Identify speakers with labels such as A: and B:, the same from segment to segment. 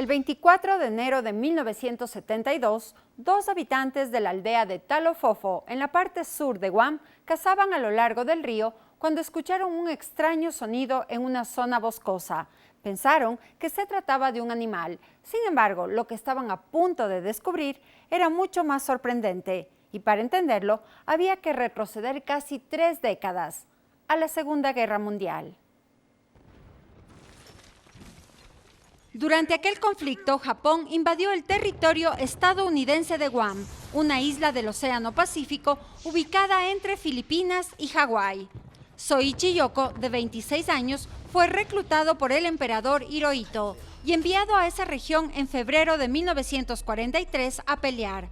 A: El 24 de enero de 1972, dos habitantes de la aldea de Talofofo, en la parte sur de Guam, cazaban a lo largo del río cuando escucharon un extraño sonido en una zona boscosa. Pensaron que se trataba de un animal. Sin embargo, lo que estaban a punto de descubrir era mucho más sorprendente. Y para entenderlo, había que retroceder casi 3 décadas, a la Segunda Guerra Mundial. Durante aquel conflicto, Japón invadió el territorio estadounidense de Guam, una isla del Océano Pacífico ubicada entre Filipinas y Hawái. Soichi Yoko, de 26 años, fue reclutado por el emperador Hirohito y enviado a esa región en febrero de 1943 a pelear.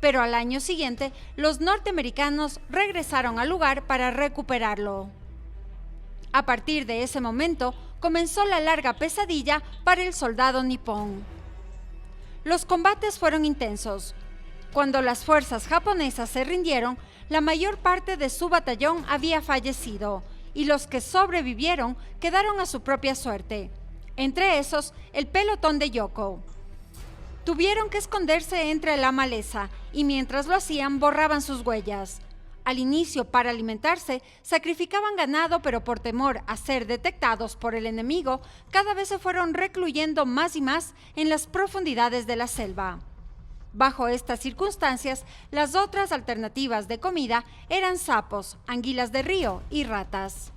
A: Pero al año siguiente, los norteamericanos regresaron al lugar para recuperarlo. A partir de ese momento, comenzó la larga pesadilla para el soldado nipón. Los combates fueron intensos. Cuando las fuerzas japonesas se rindieron, la mayor parte de su batallón había fallecido y los que sobrevivieron quedaron a su propia suerte. Entre esos, el pelotón de Yoko. Tuvieron que esconderse entre la maleza y mientras lo hacían borraban sus huellas. Al inicio, para alimentarse, sacrificaban ganado, pero por temor a ser detectados por el enemigo, cada vez se fueron recluyendo más y más en las profundidades de la selva. Bajo estas circunstancias, las otras alternativas de comida eran sapos, anguilas de río y ratas.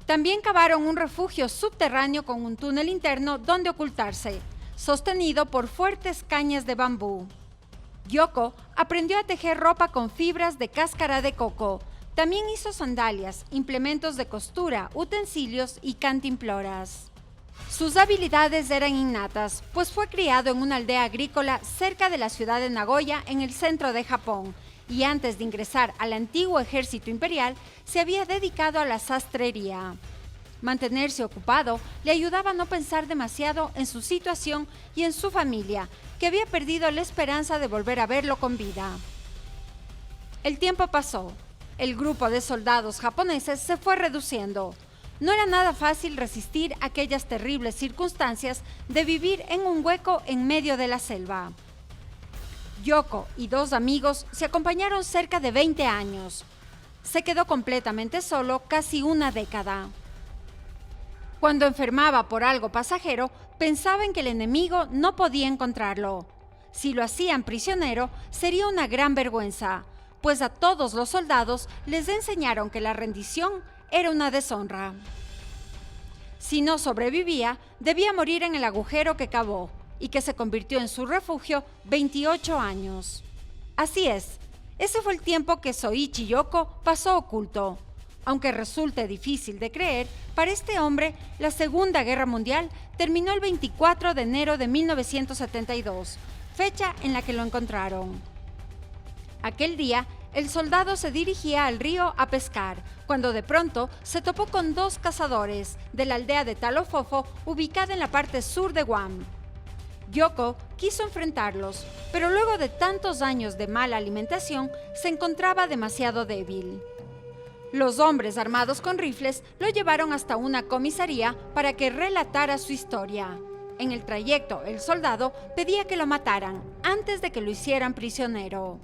A: También cavaron un refugio subterráneo con un túnel interno donde ocultarse, sostenido por fuertes cañas de bambú. Yoko aprendió a tejer ropa con fibras de cáscara de coco. También hizo sandalias, implementos de costura, utensilios y cantimploras. Sus habilidades eran innatas, pues fue criado en una aldea agrícola cerca de la ciudad de Nagoya, en el centro de Japón, y antes de ingresar al antiguo ejército imperial, se había dedicado a la sastrería. Mantenerse ocupado le ayudaba a no pensar demasiado en su situación y en su familia, que había perdido la esperanza de volver a verlo con vida. El tiempo pasó. El grupo de soldados japoneses se fue reduciendo. No era nada fácil resistir aquellas terribles circunstancias de vivir en un hueco en medio de la selva. Yoko y dos amigos se acompañaron cerca de 20 años. Se quedó completamente solo casi una década. Cuando enfermaba por algo pasajero, pensaba en que el enemigo no podía encontrarlo. Si lo hacían prisionero, sería una gran vergüenza, pues a todos los soldados les enseñaron que la rendición era una deshonra. Si no sobrevivía, debía morir en el agujero que cavó y que se convirtió en su refugio 28 años. Así es, ese fue el tiempo que Soichi Yoko pasó oculto. Aunque resulte difícil de creer, para este hombre, la Segunda Guerra Mundial terminó el 24 de enero de 1972, fecha en la que lo encontraron. Aquel día, el soldado se dirigía al río a pescar, cuando de pronto se topó con dos cazadores de la aldea de Talofofo, ubicada en la parte sur de Guam. Yoko quiso enfrentarlos, pero luego de tantos años de mala alimentación, se encontraba demasiado débil. Los hombres armados con rifles lo llevaron hasta una comisaría para que relatara su historia. En el trayecto, el soldado pedía que lo mataran antes de que lo hicieran prisionero.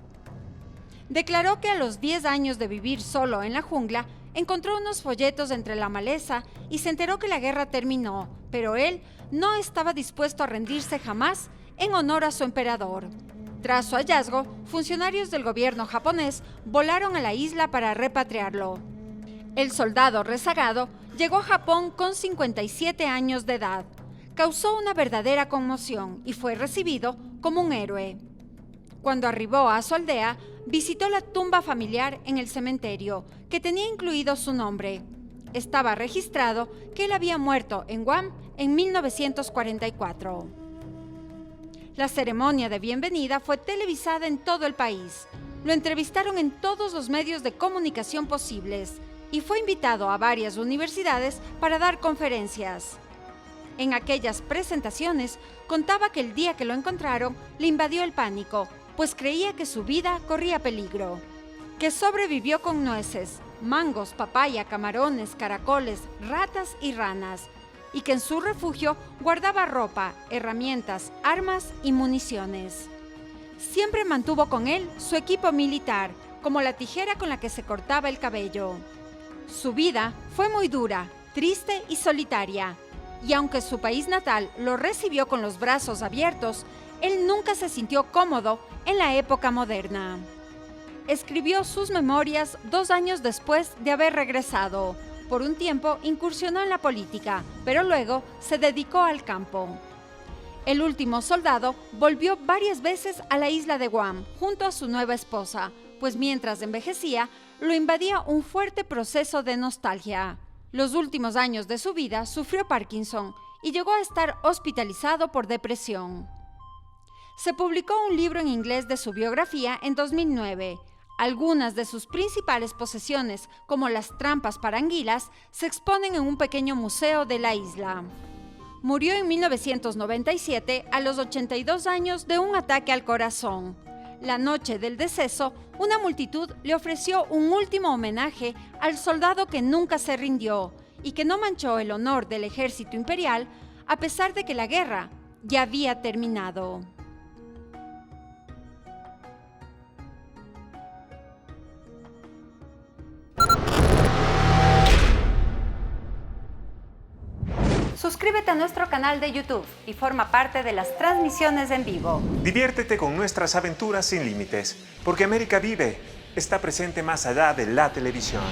A: Declaró que a los 10 años de vivir solo en la jungla, encontró unos folletos entre la maleza y se enteró que la guerra terminó, pero él no estaba dispuesto a rendirse jamás en honor a su emperador. Tras su hallazgo, funcionarios del gobierno japonés volaron a la isla para repatriarlo. El soldado rezagado llegó a Japón con 57 años de edad. Causó una verdadera conmoción y fue recibido como un héroe. Cuando arribó a su aldea, visitó la tumba familiar en el cementerio, que tenía incluido su nombre. Estaba registrado que él había muerto en Guam en 1944. La ceremonia de bienvenida fue televisada en todo el país. Lo entrevistaron en todos los medios de comunicación posibles y fue invitado a varias universidades para dar conferencias. En aquellas presentaciones contaba que el día que lo encontraron le invadió el pánico, pues creía que su vida corría peligro. Que sobrevivió con nueces, mangos, papaya, camarones, caracoles, ratas y ranas. y que en su refugio guardaba ropa, herramientas, armas y municiones. Siempre mantuvo con él su equipo militar, como la tijera con la que se cortaba el cabello. Su vida fue muy dura, triste y solitaria, y aunque su país natal lo recibió con los brazos abiertos, él nunca se sintió cómodo en la época moderna. Escribió sus memorias 2 años después de haber regresado. Por un tiempo incursionó en la política, pero luego se dedicó al campo. El último soldado volvió varias veces a la isla de Guam junto a su nueva esposa, pues mientras envejecía, lo invadía un fuerte proceso de nostalgia. Los últimos años de su vida sufrió Parkinson y llegó a estar hospitalizado por depresión. Se publicó un libro en inglés de su biografía en 2009. Algunas de sus principales posesiones, como las trampas para anguilas, se exponen en un pequeño museo de la isla. Murió en 1997 a los 82 años de un ataque al corazón. La noche del deceso, una multitud le ofreció un último homenaje al soldado que nunca se rindió y que no manchó el honor del ejército imperial a pesar de que la guerra ya había terminado. Suscríbete a nuestro canal de YouTube y forma parte de las transmisiones en vivo.
B: Diviértete con nuestras aventuras sin límites, porque América Vive está presente más allá de la televisión.